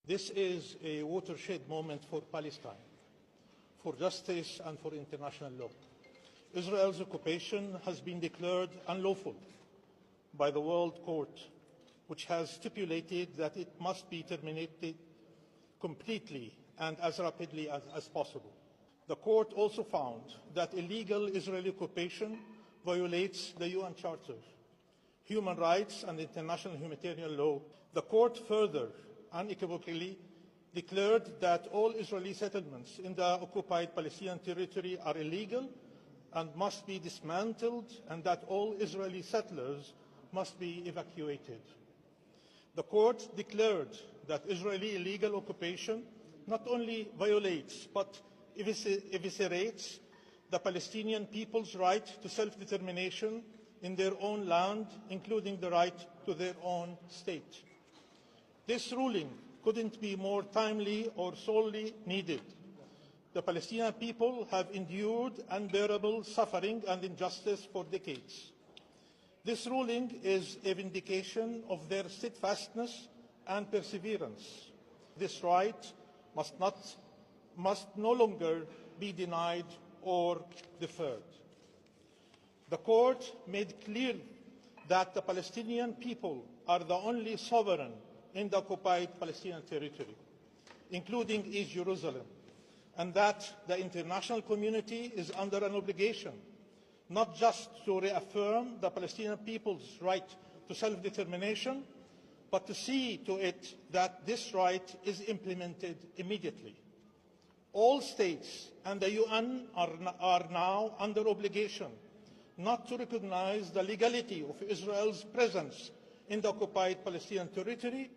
This is a watershed moment for Palestine, for justice and for international law. Israel's occupation has been declared unlawful by the World Court, which has stipulated that it must be terminated completely and as rapidly as possible. The court also found that illegal Israeli occupation violates the UN Charter, human rights and international humanitarian law. The court further unequivocally declared that all Israeli settlements in the occupied Palestinian territory are illegal and must be dismantled, and that all Israeli settlers must be evacuated. The court declared that Israeli illegal occupation not only violates but eviscerates the Palestinian people's right to self-determination in their own land, including the right to their own state. This ruling couldn't be more timely or sorely needed. The Palestinian people have endured unbearable suffering and injustice for decades. This ruling is a vindication of their steadfastness and perseverance. This right must no longer be denied or deferred. The court made clear that the Palestinian people are the only sovereign in the occupied Palestinian territory, including East Jerusalem, and that the international community is under an obligation not just to reaffirm the Palestinian people's right to self-determination, but to see to it that this right is implemented immediately. All states and the UN are now under obligation not to recognize the legality of Israel's presence in the occupied Palestinian territory